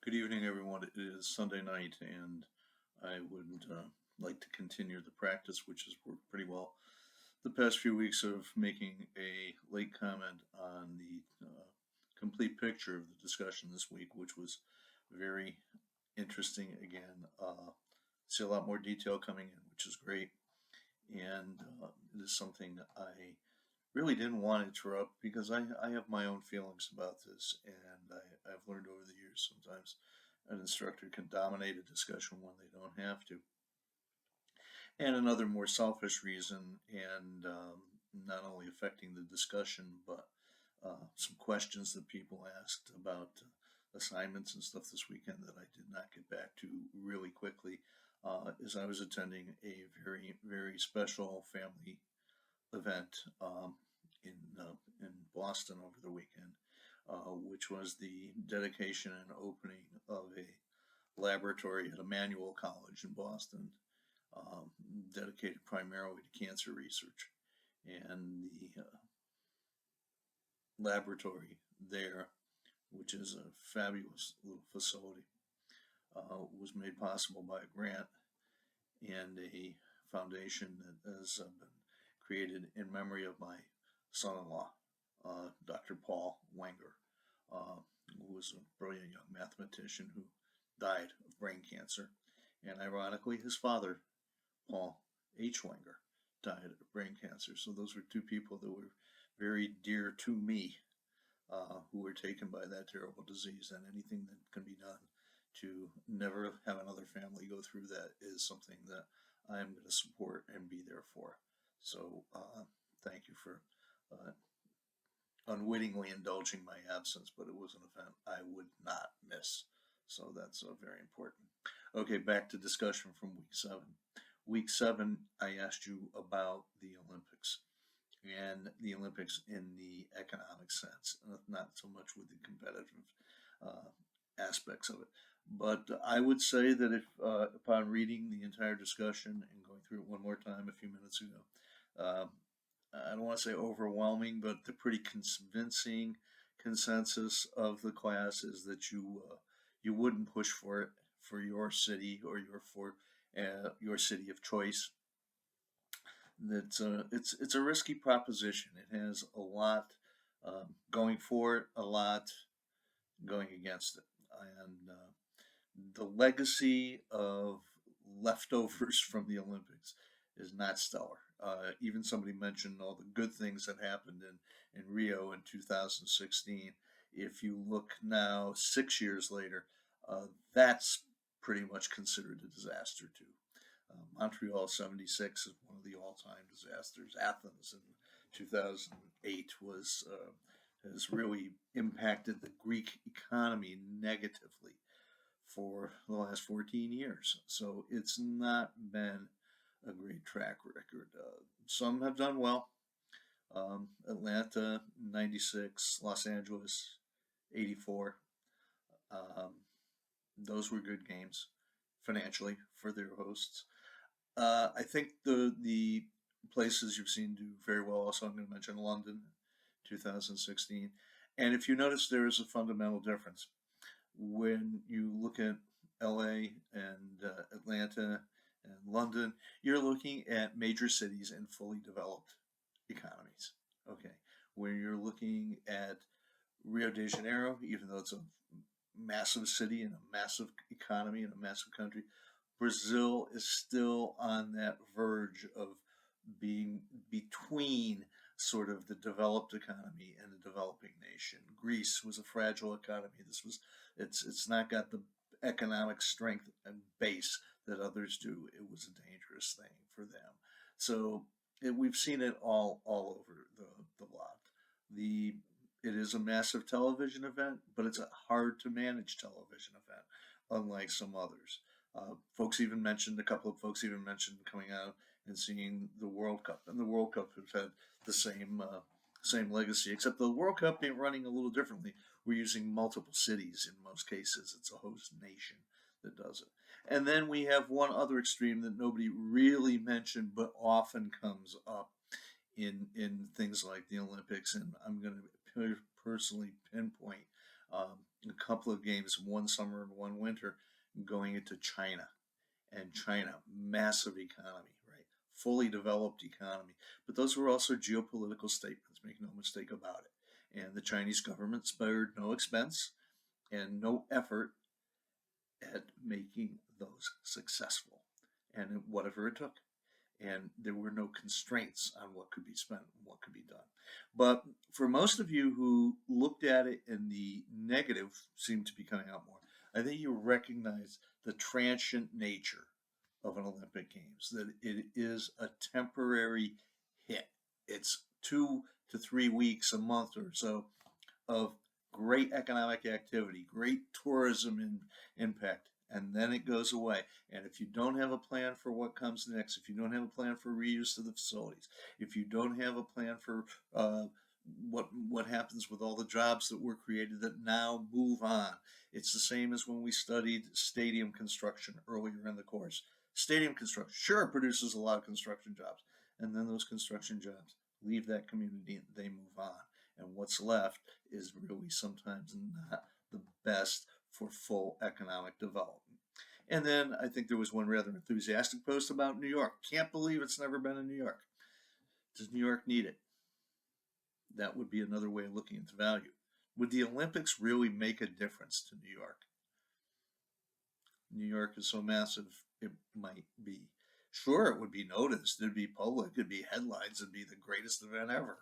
Good evening, everyone. It is Sunday night, and I would like to continue the practice, which has worked pretty well the past few weeks, of making a late comment on the complete picture of the discussion this week, which was very interesting. Again, see a lot more detail coming in, which is great, and it is something I really didn't want to interrupt because I have my own feelings about this, and I've learned over the years sometimes an instructor can dominate a discussion when they don't have to. And another more selfish reason, and not only affecting the discussion, but some questions that people asked about assignments and stuff this weekend that I did not get back to really quickly, is I was attending a very, very special family event in Boston over the weekend, which was the dedication and opening of a laboratory at Emmanuel College in Boston, um, dedicated primarily to cancer research. And the laboratory there, which is a fabulous little facility, was made possible by a grant and a foundation that has been created in memory of my son-in-law, Dr. Paul Wenger, who was a brilliant young mathematician who died of brain cancer. And ironically, his father, Paul H. Wenger, died of brain cancer. So those were two people that were very dear to me, who were taken by that terrible disease. And anything that can be done to never have another family go through that is something that I'm going to support and be there for. So thank you for unwittingly indulging my absence, but it was an event I would not miss. So that's very important. Okay, back to discussion from week 7. Week 7, I asked you about the Olympics, and the Olympics in the economic sense, not so much with the competitive aspects of it. But I would say that if, upon reading the entire discussion and going through it one more time a few minutes ago, uh, I don't want to say overwhelming, but the pretty convincing consensus of the class is that you wouldn't push for it for your city or your city of choice. That it's a risky proposition. It has a lot going for it, a lot going against it, and the legacy of leftovers from the Olympics is not stellar. Even somebody mentioned all the good things that happened in Rio in 2016. If you look now, 6 years later, that's pretty much considered a disaster too. Montreal 76 is one of the all-time disasters. Athens in 2008 has really impacted the Greek economy negatively for the last 14 years. So it's not been a great track record. Some have done well. Atlanta 96, Los Angeles 84. Um, those were good games financially for their hosts. I think the places you've seen do very well. Also, I'm going to mention London, 2016. And if you notice, there is a fundamental difference when you look at LA and Atlanta and London. You're looking at major cities and fully developed economies. Okay, when you're looking at Rio de Janeiro, even though it's a massive city and a massive economy and a massive country, Brazil is still on that verge of being between sort of the developed economy and the developing nation. Greece was a fragile economy. It's not got the economic strength and base that others do. It was a dangerous thing for them. So we've seen it all over the lot. The It is a massive television event, but it's a hard to manage television event, unlike some others. A couple of folks even mentioned coming out and seeing the World Cup, and the World Cup has had the same legacy, except the World Cup ain't running a little differently. We're using multiple cities in most cases. It's a host nation that does it. And then we have one other extreme that nobody really mentioned, but often comes up in things like the Olympics, and I'm going to personally pinpoint a couple of games, one summer and one winter, going into China. And China, massive economy, right? Fully developed economy. But those were also geopolitical statements, make no mistake about it. And the Chinese government spared no expense and no effort at making those successful, and whatever it took. And there were no constraints on what could be spent and what could be done. But for most of you who looked at it and the negative seemed to be coming out more, I think you recognize the transient nature of an Olympic Games, that it is a temporary hit. It's 2 to 3 weeks, a month or so of great economic activity, great tourism impact, and then it goes away. And if you don't have a plan for what comes next, if you don't have a plan for reuse of the facilities, if you don't have a plan for what happens with all the jobs that were created that now move on, it's the same as when we studied stadium construction earlier in the course. Stadium construction, sure, it produces a lot of construction jobs, and then those construction jobs leave that community and they move on. And what's left is really sometimes not the best for full economic development. And then I think there was one rather enthusiastic post about New York. Can't believe it's never been in New York. Does New York need it? That would be another way of looking at the value. Would the Olympics really make a difference to New York? New York is so massive, it might be. Sure, it would be noticed. It'd be public. It'd be headlines. It'd be the greatest event ever,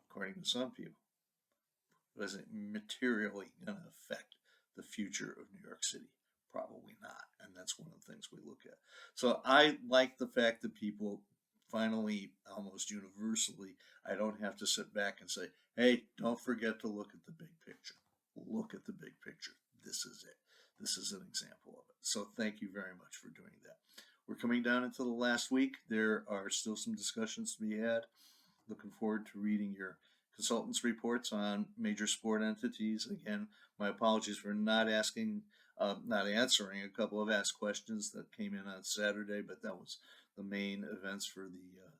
according to some people. But is it materially going to affect the future of New York City? Probably not. And that's one of the things we look at. So I like the fact that people finally, almost universally, I don't have to sit back and say, hey, don't forget to look at the big picture. Look at the big picture. This is it. This is an example of it. So thank you very much for doing that. We're coming down into the last week. There are still some discussions to be had. Looking forward to reading your consultants' reports on major sport entities. Again, my apologies for not answering a couple of asked questions that came in on Saturday, but that was the main events for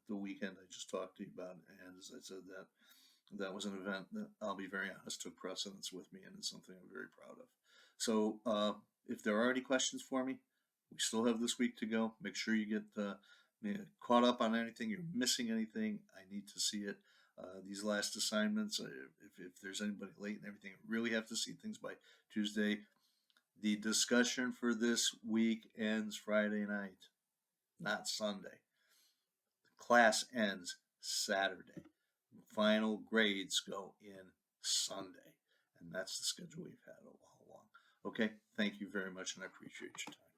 the weekend I just talked to you about. And as I said, that was an event that, I'll be very honest, took precedence with me, and it's something I'm very proud of. So if there are any questions for me, we still have this week to go. Make sure you get caught up on anything, you're missing anything, I need to see it. These last assignments, if there's anybody late and everything, I really have to see things by Tuesday. The discussion for this week ends Friday night, not Sunday. The class ends Saturday. Final grades go in Sunday. And that's the schedule we've had all along. Okay, thank you very much, and I appreciate your time.